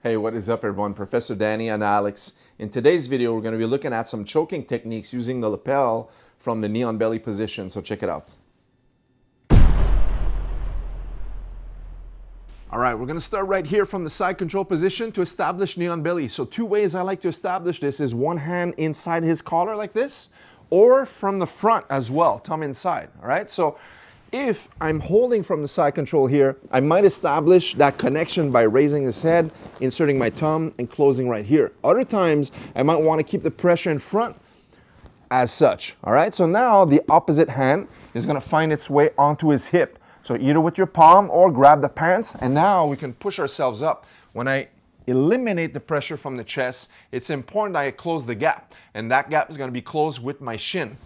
Hey, what is up everyone? Professor Danny and Alex. In today's video, we're going to be looking at some choking techniques using the lapel from the knee on belly position. So check it out. All right, we're going to start right here from the side control position to establish knee on belly. So two ways I like to establish this is one hand inside his collar like this, or from the front as well, thumb inside. All right, so if I'm holding from the side control here, I might establish that connection by raising his head, inserting my thumb, and closing right here. Other times, I might want to keep the pressure in front as such. All right, so now the opposite hand is going to find its way onto his hip. So either with your palm or grab the pants, and now we can push ourselves up. When I eliminate the pressure from the chest, it's important that I close the gap, and that gap is going to be closed with my shin.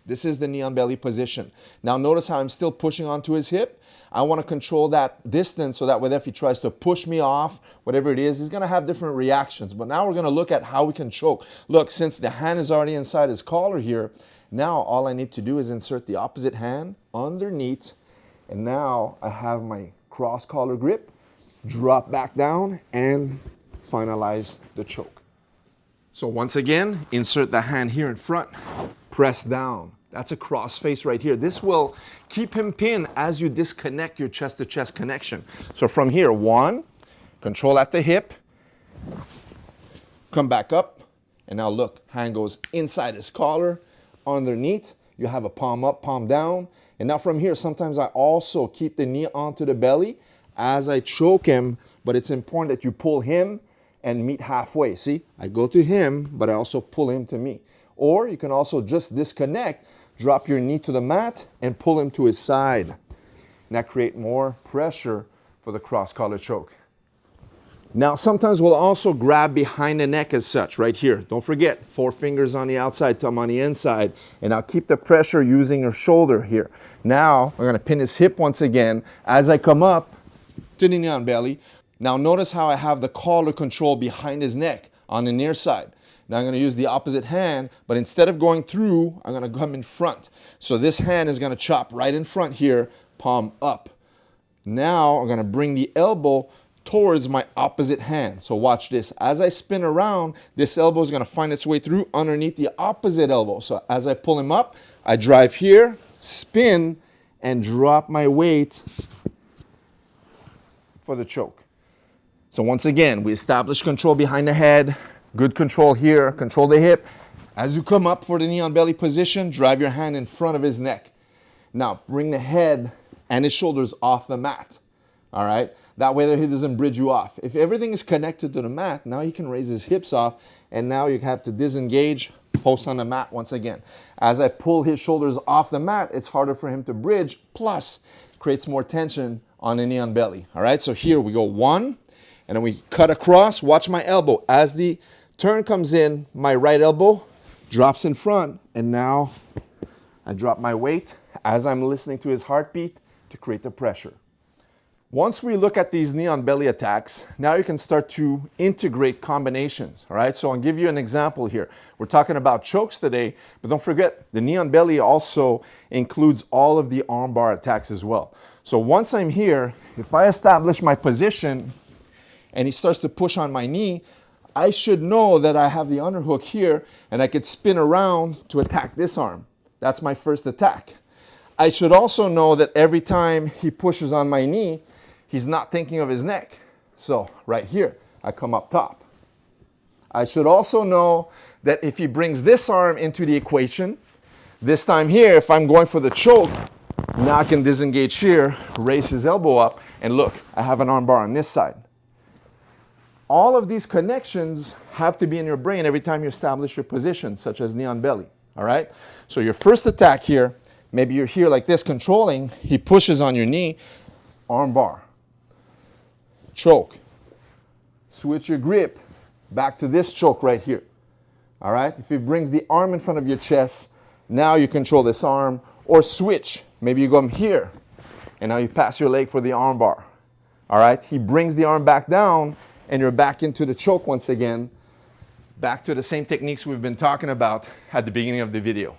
This is the knee on belly position. Now notice how I'm still pushing onto his hip. I want to control that distance so that way if he tries to push me off, whatever it is, he's going to have different reactions. But now we're going to look at how we can choke. Look, since the hand is already inside his collar here, now all I need to do is insert the opposite hand underneath. And now I have my cross collar grip, drop back down, and finalize the choke. So once again, insert the hand here in front, press down. That's a cross face right here. This will keep him pinned as you disconnect your chest-to-chest connection. So from here, one, control at the hip, come back up, and now look, hand goes inside his collar, underneath, you have a palm up, palm down, and now from here, sometimes I also keep the knee onto the belly as I choke him, but it's important that you pull him and meet halfway. See, I go to him, but I also pull him to me. Or you can also just disconnect, drop your knee to the mat, and pull him to his side. And that creates more pressure for the cross-collar choke. Now, sometimes we'll also grab behind the neck as such, right here. Don't forget, 4 fingers on the outside, thumb on the inside, and I'll keep the pressure using your shoulder here. Now, I'm gonna pin his hip once again as I come up to the knee on belly. Now, notice how I have the collar control behind his neck on the near side. Now I'm going to use the opposite hand, but instead of going through, I'm going to come in front. So this hand is going to chop right in front here, palm up. Now I'm going to bring the elbow towards my opposite hand. So watch this. As I spin around, this elbow is going to find its way through underneath the opposite elbow. So as I pull him up, I drive here, spin, and drop my weight for the choke. So once again, we establish control behind the head. Good control here, control the hip. As you come up for the knee on belly position, drive your hand in front of his neck. Now, bring the head and his shoulders off the mat, all right? That way that he doesn't bridge you off. If everything is connected to the mat, now he can raise his hips off, and now you have to disengage, post on the mat once again. As I pull his shoulders off the mat, it's harder for him to bridge, plus creates more tension on the knee on belly, all right? So here we go, one, and then we cut across. Watch my elbow. As the turn comes in, my right elbow drops in front, and now I drop my weight as I'm listening to his heartbeat to create the pressure. Once we look at these knee on belly attacks, now you can start to integrate combinations, all right? So I'll give you an example here. We're talking about chokes today, but don't forget, the knee on belly also includes all of the armbar attacks as well. So once I'm here, if I establish my position and he starts to push on my knee, I should know that I have the underhook here and I could spin around to attack this arm. That's my first attack. I should also know that every time he pushes on my knee, he's not thinking of his neck. So right here, I come up top. I should also know that if he brings this arm into the equation, this time here, if I'm going for the choke, now I can disengage here, raise his elbow up, and look, I have an armbar on this side. All of these connections have to be in your brain every time you establish your position, such as knee on belly, all right? So your first attack here, maybe you're here like this controlling, he pushes on your knee, arm bar, choke, switch your grip back to this choke right here, all right? If he brings the arm in front of your chest, now you control this arm, or switch, maybe you go here, and now you pass your leg for the arm bar, all right? He brings the arm back down, and you're back into the choke once again, back to the same techniques we've been talking about at the beginning of the video.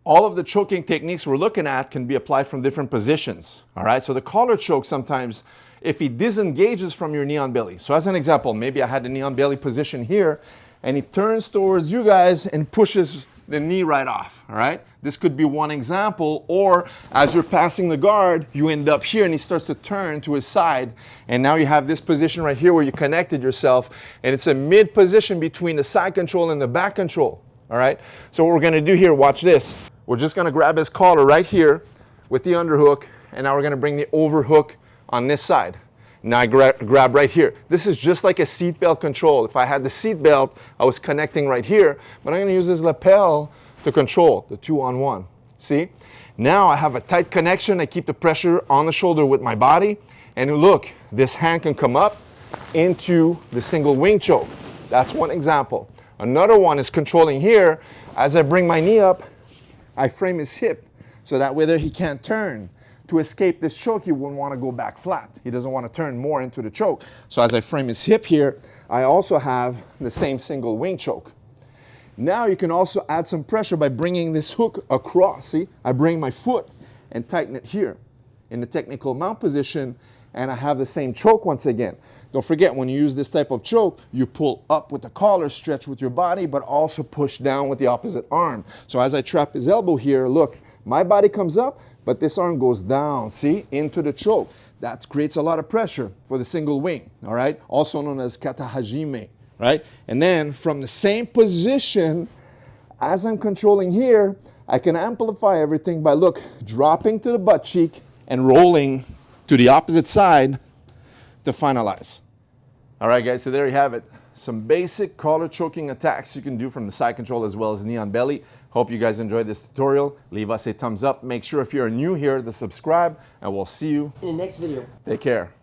All of the choking techniques we're looking at can be applied from different positions, all right? So the collar choke sometimes if he disengages from your knee on belly. So as an example, maybe I had the knee on belly position here, and he turns towards you guys and pushes the knee right off, all right? This could be one example, or as you're passing the guard, you end up here and he starts to turn to his side, and now you have this position right here where you connected yourself, and it's a mid position between the side control and the back control, all right? So what we're gonna do here, watch this. We're just gonna grab his collar right here with the underhook, and now we're gonna bring the overhook on this side. Now I grab right here. This is just like a seatbelt control. If I had the seatbelt, I was connecting right here, but I'm gonna use this lapel to control the 2-on-1. See? Now I have a tight connection. I keep the pressure on the shoulder with my body, and look, this hand can come up into the single wing choke. That's one example. Another one is controlling here. As I bring my knee up, I frame his hip so that whether he can't turn. To escape this choke, he wouldn't want to go back flat. He doesn't want to turn more into the choke. So as I frame his hip here, I also have the same single wing choke. Now you can also add some pressure by bringing this hook across. See, I bring my foot and tighten it here in the technical mount position, and I have the same choke once again. Don't forget, when you use this type of choke, you pull up with the collar, stretch with your body, but also push down with the opposite arm. So as I trap his elbow here, look, my body comes up, but this arm goes down, see, into the choke. That creates a lot of pressure for the single wing, all right? Also known as kata hajime, right? And then from the same position, as I'm controlling here, I can amplify everything by, look, dropping to the butt cheek and rolling to the opposite side to finalize. All right, guys, so there you have it. Some basic collar choking attacks you can do from the side control as well as knee on belly. Hope you guys enjoyed this tutorial. Leave us a thumbs up. Make sure if you're new here to subscribe, and we'll see you in the next video. Take care.